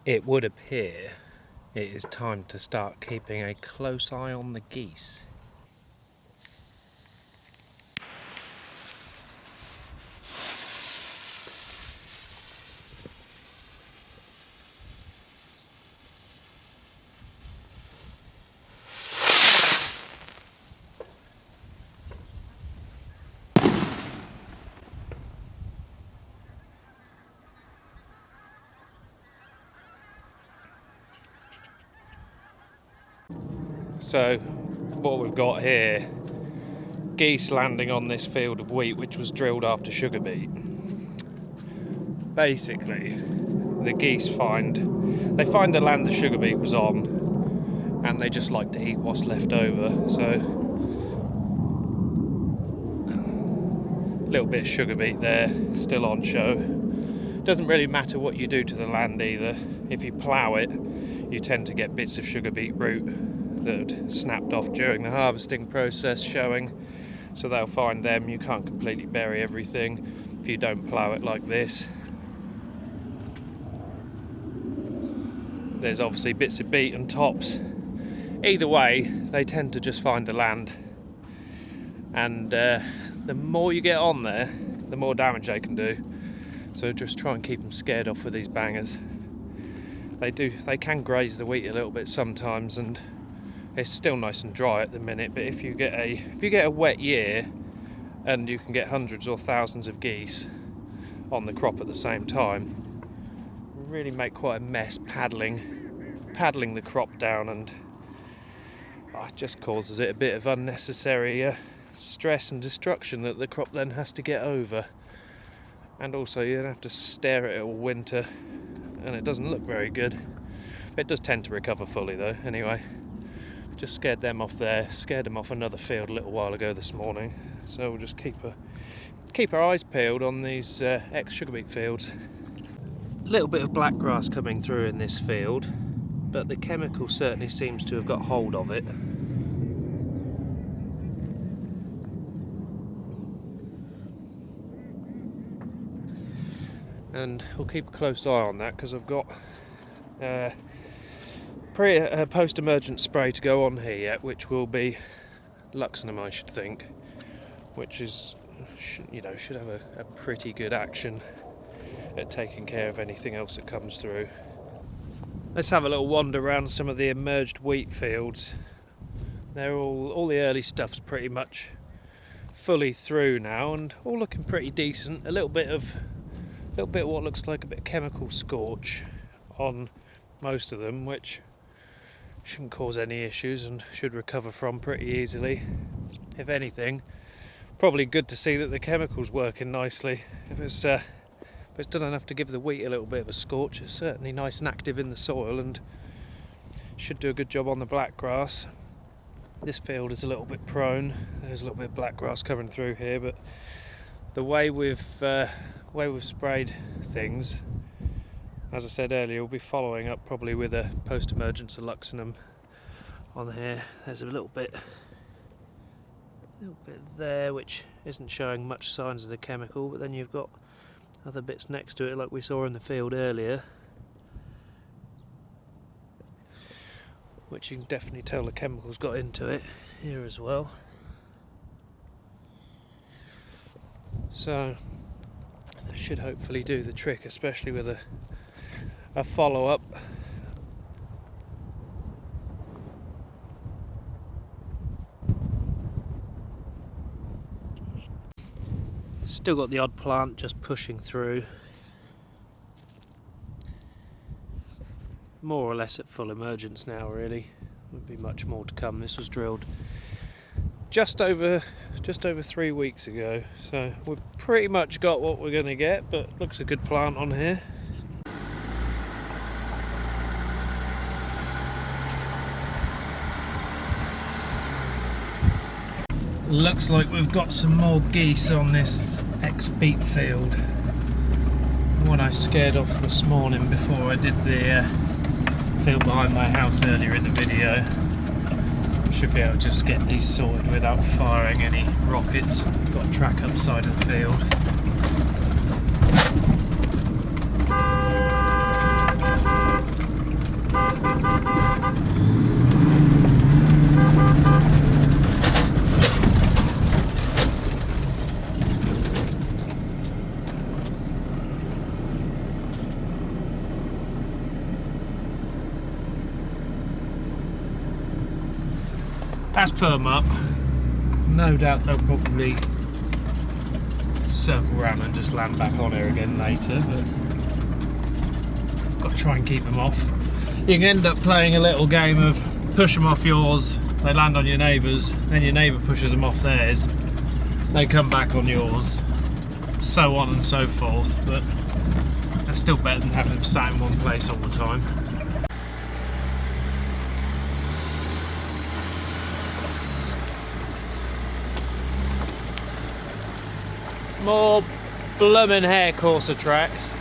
it would appear it is time to start keeping a close eye on the geese. So what we've got here, geese landing on this field of wheat which was drilled after sugar beet. Basically, the geese find the land the sugar beet was on, and they just like to eat what's left over. So a little bit of sugar beet there, still on show. Doesn't really matter what you do to the land either. If you plough it, you tend to get bits of sugar beet root that snapped off during the harvesting process showing, so they'll find them. You can't completely bury everything if you don't plough it like this. There's obviously bits of beet and tops. Either way, they tend to just find the land, and the more you get on there, the more damage they can do. So just try and keep them scared off with these bangers. They can graze the wheat a little bit sometimes, and it's still nice and dry at the minute, but if you get a wet year and you can get hundreds or thousands of geese on the crop at the same time, really make quite a mess paddling the crop down, and it just causes it a bit of unnecessary stress and destruction that the crop then has to get over. And also you don't have to stare at it all winter, and it doesn't look very good. It does tend to recover fully though. Anyway, just scared them off there, scared them off another field a little while ago this morning. So we'll just keep our eyes peeled on these ex-sugar beet fields. A little bit of black grass coming through in this field, but the chemical certainly seems to have got hold of it. And we'll keep a close eye on that, because I've got post-emergence spray to go on here yet, which will be Luxonum, I should think, which is, should have a pretty good action at taking care of anything else that comes through. Let's have a little wander around some of the emerged wheat fields. They're all the early stuff's pretty much fully through now, and all looking pretty decent. A little bit of what looks like a bit of chemical scorch on most of them, which shouldn't cause any issues and should recover from pretty easily. If anything, probably good to see that the chemical's working nicely. If it's done enough to give the wheat a little bit of a scorch, it's certainly nice and active in the soil and should do a good job on the black grass. This field is a little bit prone. There's a little bit of black grass coming through here, but the way we've sprayed things, as I said earlier, we'll be following up probably with a post-emergence of Luxonum on here. There's a little bit there which isn't showing much signs of the chemical, but then you've got other bits next to it like we saw in the field earlier, which you can definitely tell the chemicals got into it here as well. So that should hopefully do the trick, especially with a follow-up. Still got the odd plant just pushing through. More or less at full emergence now, really. Won't be much more to come. This was drilled just over 3 weeks ago, so we've pretty much got what we're going to get, but looks a good plant on here. Looks like we've got some more geese on this ex-beet field. One I scared off this morning before I did the field behind my house earlier in the video. Should be able to just get these sorted without firing any rockets. Got a track up the side of the field. That's put them up. No doubt they'll probably circle around and just land back on here again later, but got to try and keep them off. You can end up playing a little game of push them off yours, they land on your neighbour's, then your neighbour pushes them off theirs, they come back on yours, so on and so forth, but that's still better than having them sat in one place all the time. More bloomin' hair courser tracks.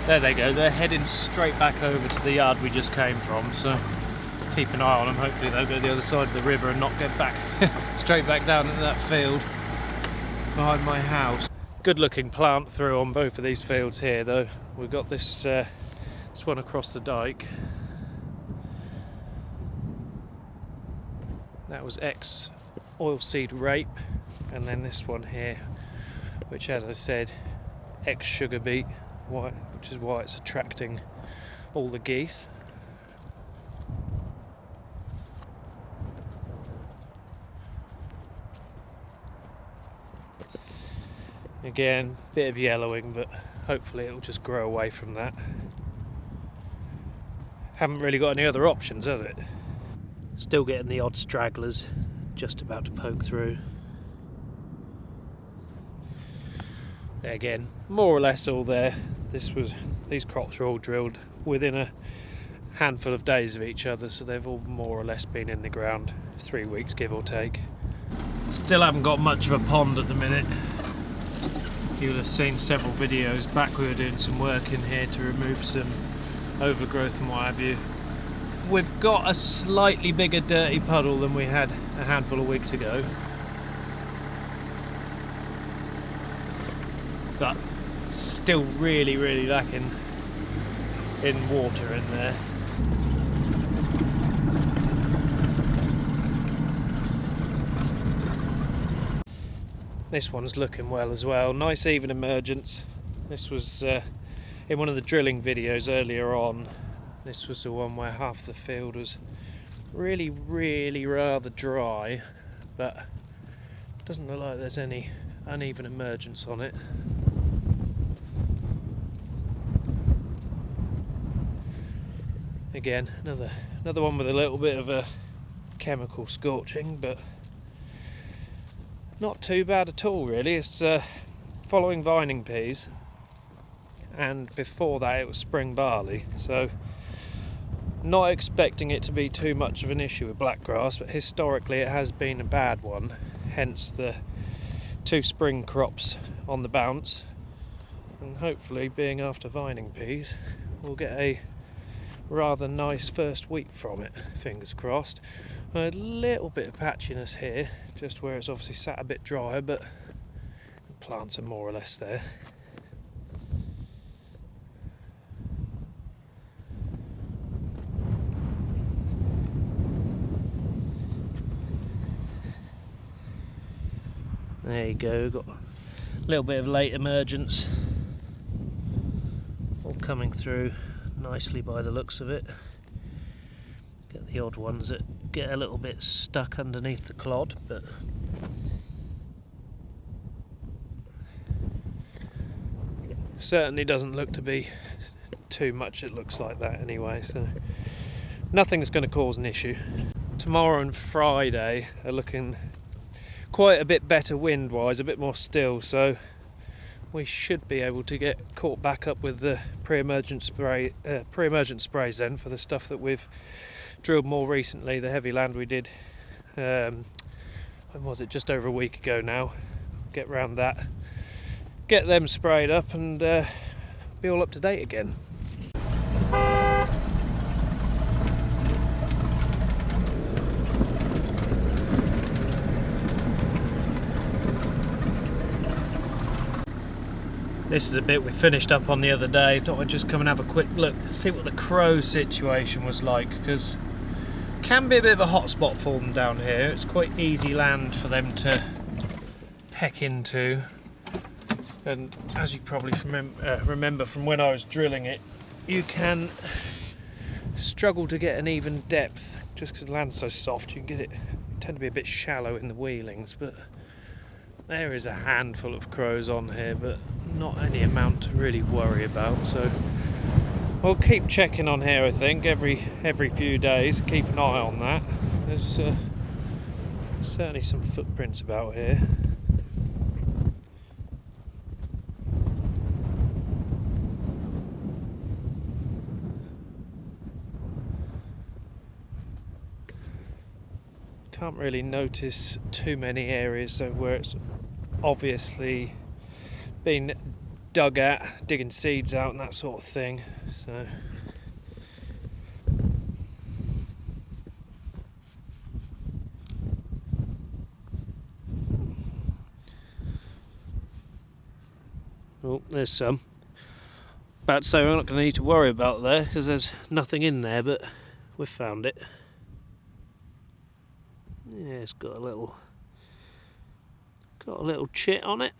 There they go, they're heading straight back over to the yard we just came from, so keep an eye on them. Hopefully they'll go to the other side of the river and not get back straight back down into that field behind my house. Good looking plant through on both of these fields here though. We've got this one across the dike. That was ex oilseed rape, and then this one here, which as I said, ex sugar beet, which is why it's attracting all the geese. Again, bit of yellowing, but hopefully it'll just grow away from that. Haven't really got any other options, has it? Still getting the odd stragglers just about to poke through. There again, more or less all there. These crops are all drilled within a handful of days of each other, so they've all more or less been in the ground 3 weeks, give or take. Still haven't got much of a pond at the minute. You'll have seen several videos back we were doing some work in here to remove some overgrowth and what have you. We've got a slightly bigger dirty puddle than we had a handful of weeks ago, but still really lacking in water in there. This one's looking well as well, nice even emergence. This was in one of the drilling videos earlier on. This was the one where half the field was really rather dry, but it doesn't look like there's any uneven emergence on it. Again, another one with a little bit of a chemical scorching, but not too bad at all really. It's following vining peas, and before that it was spring barley, so not expecting it to be too much of an issue with blackgrass, but historically it has been a bad one, hence the 2 spring crops on the bounce. And hopefully, being after vining peas, we'll get a rather nice first wheat from it, fingers crossed. A little bit of patchiness here, just where it's obviously sat a bit drier, but the plants are more or less there. There you go, got a little bit of late emergence, all coming through nicely by the looks of it. Get the odd ones that get a little bit stuck underneath the clod, but certainly doesn't look to be too much. It looks like that anyway, so nothing's going to cause an issue. Tomorrow and Friday are looking quite a bit better wind-wise, a bit more still, so we should be able to get caught back up with the pre-emergent sprays then for the stuff that we've drilled more recently. The heavy land we did, when was it, just over a week ago now. Get round that, get them sprayed up, and be all up to date again. This is a bit we finished up on the other day. Thought I'd just come and have a quick look, see what the crow situation was like, because it can be a bit of a hot spot for them down here. It's quite easy land for them to peck into, and as you probably remember from when I was drilling it, you can struggle to get an even depth just because the land's so soft. You can get it tend to be a bit shallow in the wheelings, but there is a handful of crows on here, but not any amount to really worry about. So we'll keep checking on here, I think, every few days. Keep an eye on that. There's certainly some footprints about here. Can't really notice too many areas though where it's obviously been dug at, digging seeds out and that sort of thing. So oh, there's some. About to say we're not going to need to worry about there because there's nothing in there, but we've found it. Yeah, it's got a little chit on it.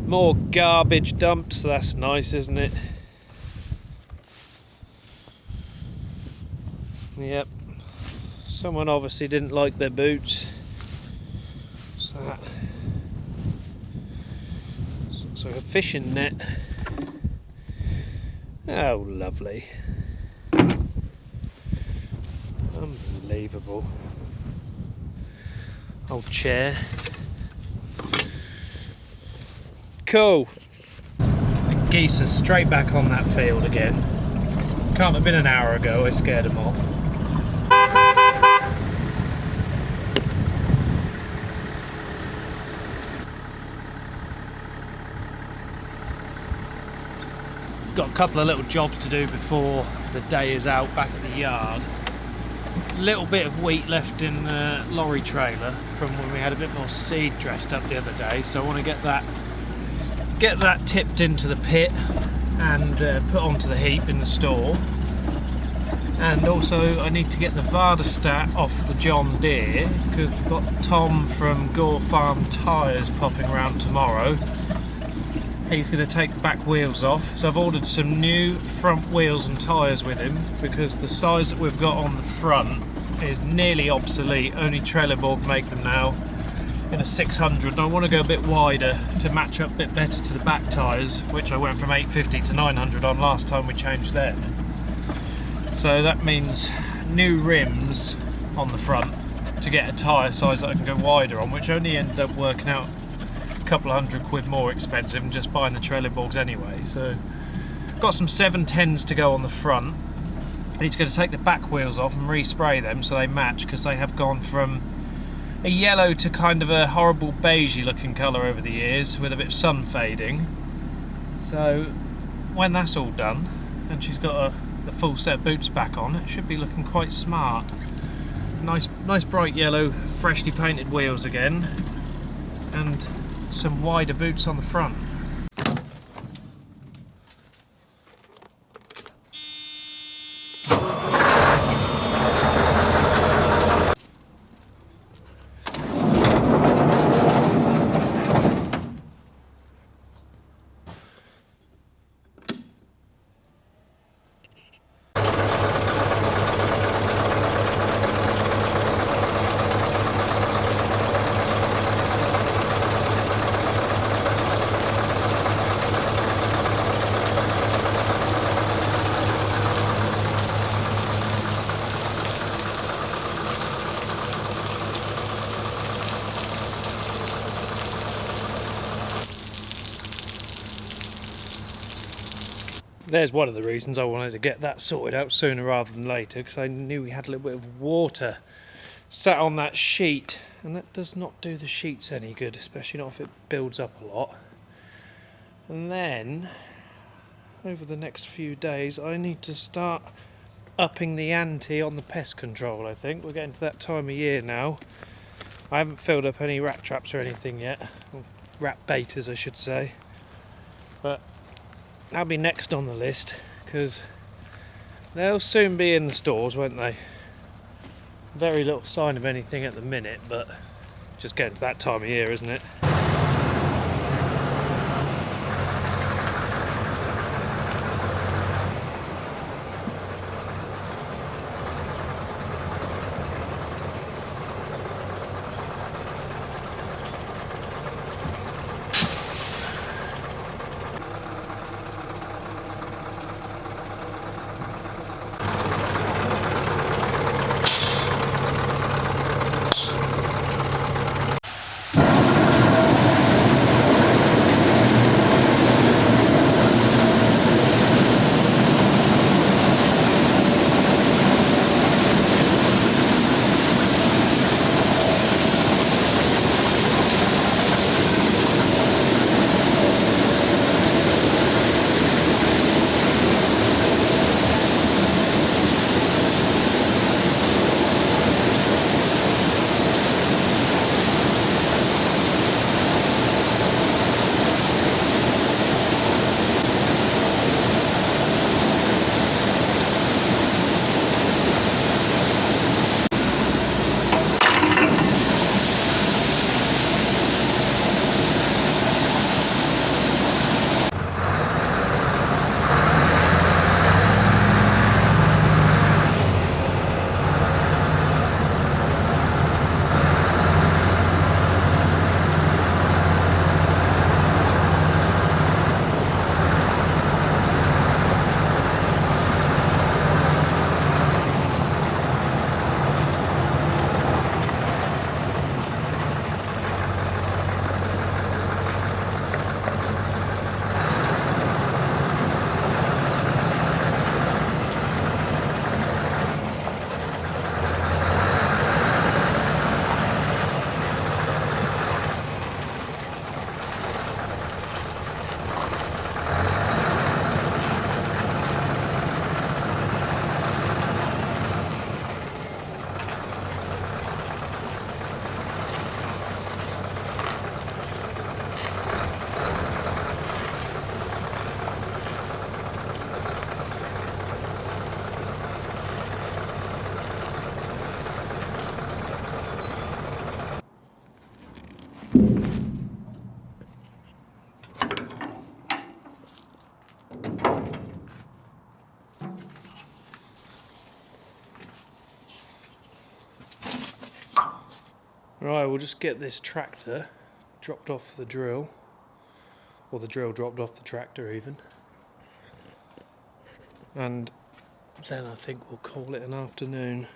More garbage dumped, so that's nice, isn't it? Yep. Someone obviously didn't like their boots. So that looks like a fishing net. Oh, lovely. Unbelievable. Old chair. Cool. The geese are straight back on that field again. Can't have been an hour ago, I scared them off. Got a couple of little jobs to do before the day is out back at the yard. Little bit of wheat left in the lorry trailer from when we had a bit more seed dressed up the other day, so I want to get that tipped into the pit and put onto the heap in the store. And also I need to get the Vardastat off the John Deere because I've got Tom from Gore Farm Tyres popping around tomorrow. He's going to take the back wheels off, so I've ordered some new front wheels and tyres with him because the size that we've got on the front is nearly obsolete. Only Trelleborg make them now in a 600, and I want to go a bit wider to match up a bit better to the back tyres, which I went from 850 to 900 on last time we changed them. So that means new rims on the front to get a tyre size that I can go wider on, which only ended up working out couple of £100 more expensive than just buying the Trelleborgs anyway. So got some 710s to go on the front. He's going to take the back wheels off and respray them so they match, because they have gone from a yellow to kind of a horrible beigey looking colour over the years with a bit of sun fading. So when that's all done and she's got the full set of boots back on, it should be looking quite smart. Nice bright yellow freshly painted wheels again, and some wider boots on the front. There's one of the reasons I wanted to get that sorted out sooner rather than later, because I knew we had a little bit of water sat on that sheet, and that does not do the sheets any good, especially not if it builds up a lot. And then over the next few days I need to start upping the ante on the pest control. I think we're getting to that time of year now. I haven't filled up any rat traps or anything yet, or rat baiters I should say, but that'll be next on the list, because they'll soon be in the stores, won't they? Very little sign of anything at the minute, but just getting to that time of year, isn't it? Right, we'll just get this tractor dropped off the drill, or the drill dropped off the tractor even, and then I think we'll call it an afternoon.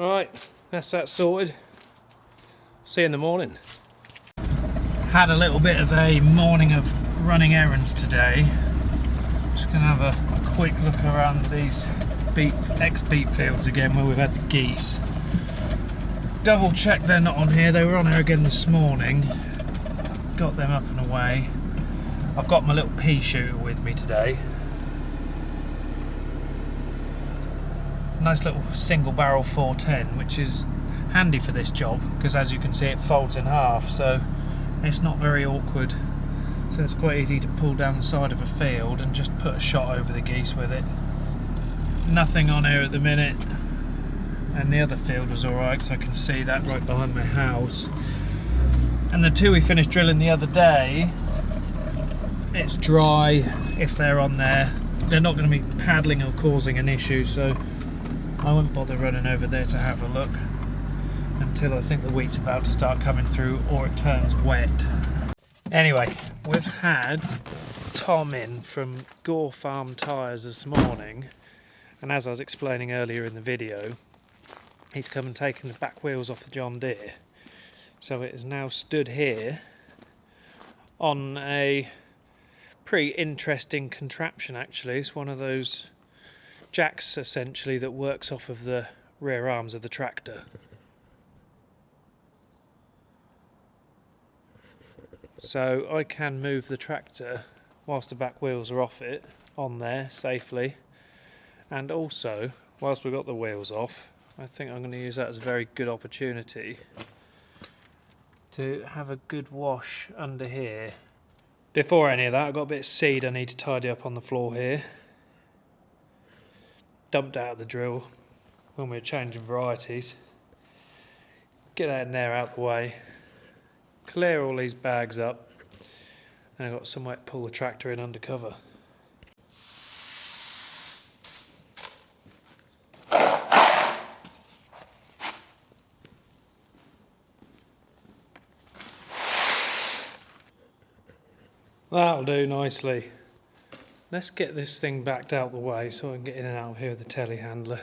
Right, that's that sorted. See you in the morning. Had a little bit of a morning of running errands today. Just gonna have a quick look around these ex-beet fields again where we've had the geese. Double check they're not on here. They were on here again this morning. Got them up and away. I've got my little pea shooter with me today. Nice little single barrel 410, which is handy for this job because as you can see it folds in half, so it's not very awkward. So it's quite easy to pull down the side of a field and just put a shot over the geese with it. Nothing on here at the minute, and the other field was alright, so I can see that right behind my house. And the two we finished drilling the other day, it's dry. If they're on there, they're not going to be paddling or causing an issue, so I won't bother running over there to have a look until I think the wheat's about to start coming through or it turns wet. Anyway, we've had Tom in from Gore Farm Tyres this morning, and as I was explaining earlier in the video, he's come and taken the back wheels off the John Deere. So it is now stood here on a pretty interesting contraption actually. It's one of those jacks essentially that works off of the rear arms of the tractor. So I can move the tractor whilst the back wheels are off it on there safely, and also whilst we've got the wheels off, I think I'm going to use that as a very good opportunity to have a good wash under here. Before any of that, I've got a bit of seed I need to tidy up on the floor here. Dumped out of the drill when we were changing varieties. Get that in there out the way. Clear all these bags up, and I've got somewhere to pull the tractor in under cover. That'll do nicely. Let's get this thing backed out the way so I can get in and out of here with the telehandler.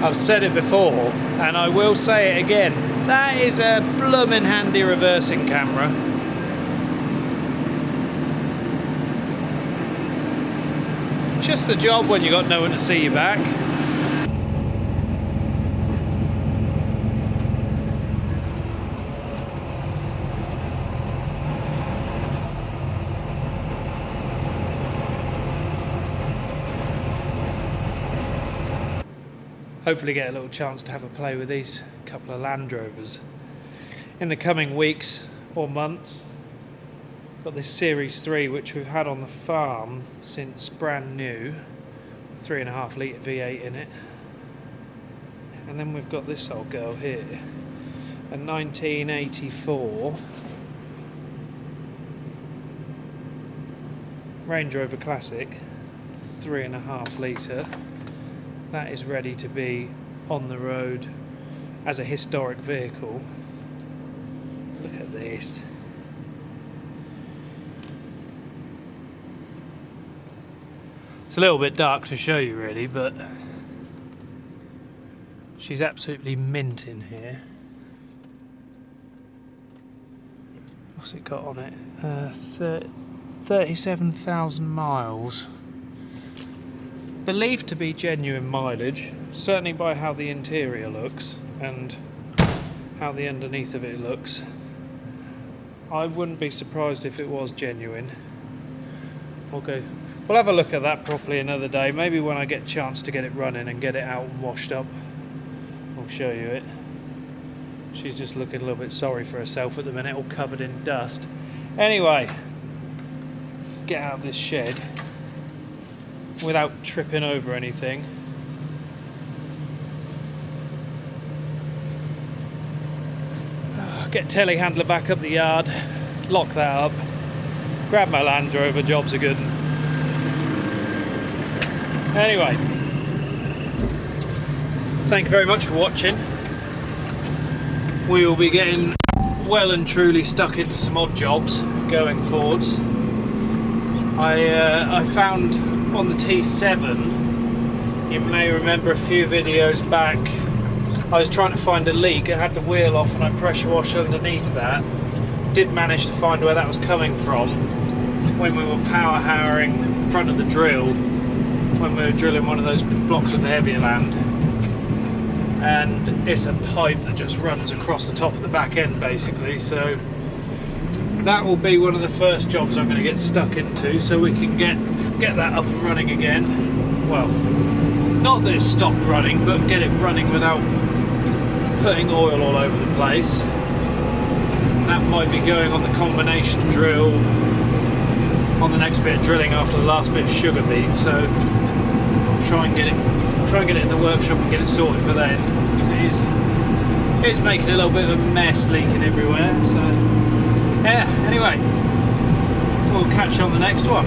I've said it before, and I will say it again. That is a bloomin' handy reversing camera. Just the job when you got no one to see you back. Hopefully get a little chance to have a play with these couple of Land Rovers in the coming weeks or months. Got this Series 3 which we've had on the farm since brand new, 3.5 litre V8 in it. And then we've got this old girl here, a 1984 Range Rover Classic, 3.5 litre. That is ready to be on the road as a historic vehicle. Look at this. It's a little bit dark to show you really, but she's absolutely mint in here. What's it got on it? 37,000 miles. Believed to be genuine mileage, certainly by how the interior looks and how the underneath of it looks. I wouldn't be surprised if it was genuine. We'll have a look at that properly another day, maybe when I get a chance to get it running and get it out and washed up. I'll show you it. She's just looking a little bit sorry for herself at the minute, all covered in dust. Anyway, get out of this shed without tripping over anything. Get telehandler back up the yard, lock that up, grab my Land Rover, job's a good one. Anyway, thank you very much for watching. We will be getting well and truly stuck into some odd jobs going forwards. I found on the T7, you may remember a few videos back, I was trying to find a leak. I had the wheel off and I pressure washed underneath that. Did manage to find where that was coming from when we were power harrowing in front of the drill, when we were drilling one of those blocks of the heavier land. And it's a pipe that just runs across the top of the back end basically, so that will be one of the first jobs I'm going to get stuck into, so we can get that up and running again. Well, not that it's stopped running, but get it running without putting oil all over the place. That might be going on the combination drill on the next bit of drilling after the last bit of sugar beet, so I'll try and get it in the workshop and get it sorted for then. It is making a little bit of a mess, leaking everywhere, so yeah, anyway, we'll catch you on the next one.